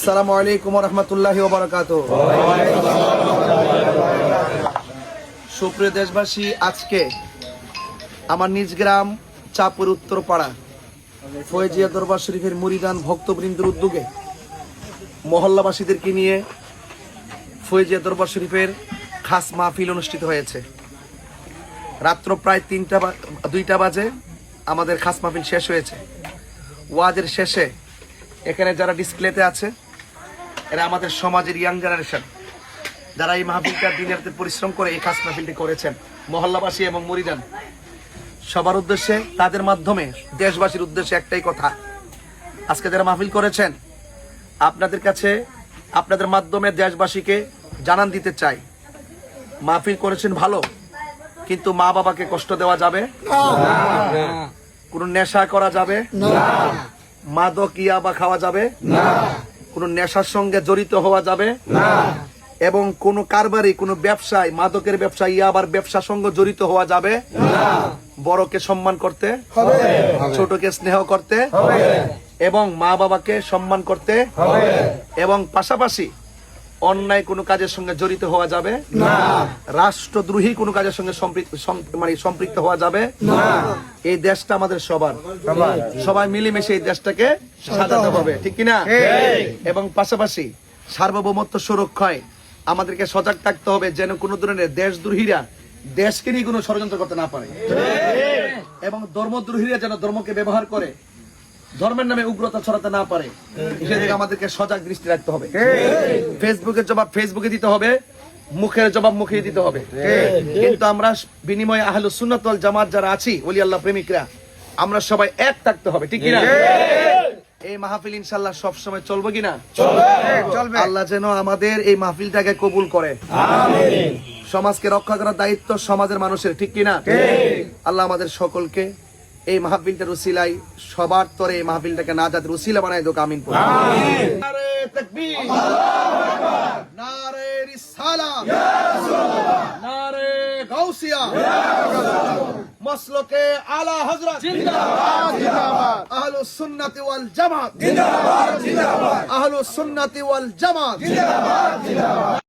আসসালামু আলাইকুম ওয়া রাহমাতুল্লাহি ওয়া বারাকাতুহু। সুপ্রিয় দেশবাসী, আজকে আমার নিজ গ্রাম চাঁদপুর উত্তরপাড়া ফয়েজিয়া দরবার শরীফের মুরিদান ভক্তবৃন্দের উদ্যোগে মহল্লাবাসীদেরকে নিয়ে ফয়েজিয়া দরবার শরীফের খাস মাহফিল অনুষ্ঠিত হয়েছে। রাত্র প্রায় 2টা বাজে আমাদের খাস মাহফিল শেষ হয়েছে। ওয়াজের শেষে এখানে যারা ডিসপ্লেতে আছে এরা আমাদের সমাজের ইয়াং জেনারেশন, যারা এই মাহফিলটা দিনের রাতে পরিশ্রম করে এই খাস মাহফিলটি করেছেন। মহল্লাবাসী এবং মুরিদান সবার উদ্দেশ্যে, তাদের মাধ্যমে দেশবাসীর উদ্দেশ্যে একটাই কথা, আজকে যারা মাহফিল করেছেন আপনাদের কাছে, আপনাদের মাধ্যমে দেশবাসীকে জানান দিতে চাই, মাহফিল করেছেন ভালো, কিন্তু মা বাবাকে কষ্ট দেওয়া যাবে না, কোনো নেশা করা যাবে না, মাদক ইয়াবা খাওয়া যাবে না, কোনো নেশার সঙ্গে জড়িত হওয়া যাবে না, এবং কোনো কারবারি, কোনো ব্যবসায়, মাদকের ব্যবসা, ইয়াবার ব্যবসার সঙ্গে জড়িত হওয়া যাবে না। বড়কে সম্মান করতে হবে, ছোটকে স্নেহ করতে হবে, এবং মা বাবাকে সম্মান করতে হবে, এবং পাশাপাশি অন্যায় কোনো কাজের সঙ্গে জড়িত হওয়া যাবে না, রাষ্ট্রদ্রোহী কোনো কাজের সঙ্গে সম্পৃক্ত হওয়া যাবে না। এই দেশটা আমাদের সবার, সবাই মিলেমিশে এই দেশটাকে সাজাতে হবে, ঠিক কিনা? এবং পাশাপাশি সার্বভৌমত্ব সুরক্ষায় আমাদেরকে সজাগ থাকতে হবে, যেন কোনো ধরনের দেশদ্রোহীরা দেশকে নিয়ে কোনো ষড়যন্ত্র করতে না পারে, এবং ধর্মদ্রোহীরা যেন ধর্মকে ব্যবহার করে ধর্মের নামে উগ্রতা ছড়াতে না পারে, সেদিকে আমাদেরকে সজাগ দৃষ্টি রাখতে হবে। ফেসবুকের জবাব ফেসবুকে দিতে হবে, মুখের জবাব মুখে দিতে হবে, কিন্তু আমরা বিনিময়ে আহলুস সুন্নাত ওয়াল জামাত যারা আছি, ওলি আল্লাহ প্রেমিকরা, আমরা সবাই এক থাকতে হবে, ঠিক কিনা? এই মাহফিল ইনশাআল্লাহ সব সময় চলবে কিনা? চলবে। আল্লাহ যেন আমাদের এই মাহফিলটাকে কবুল করে, আমিন। সমাজকে রক্ষা করার দায়িত্ব সমাজের মানুষের, ঠিক কিনা? আল্লাহ আমাদের সকলকে এই মাহফিলটার উসিলায় সবার তরে এই মাহফিলটাকে নাজাতের উসিলা বানায় দোক, আমিন। নারে তাকবীর, আল্লাহু আকবার, নারে রিসালাত, ইয়া রাসূলুল্লাহ, নারে গাউসিয়া, ইয়া রাসূলুল্লাহ, মাসলকে আলা হযরত জিন্দাবাদ, জিন্দাবাদ, আহলুস সুন্নাতি ওয়াল জামাত জিন্দাবাদ, জিন্দাবাদ, আহলুস সুন্নাতি ওয়াল জামাত জিন্দাবাদ, জিন্দাবাদ।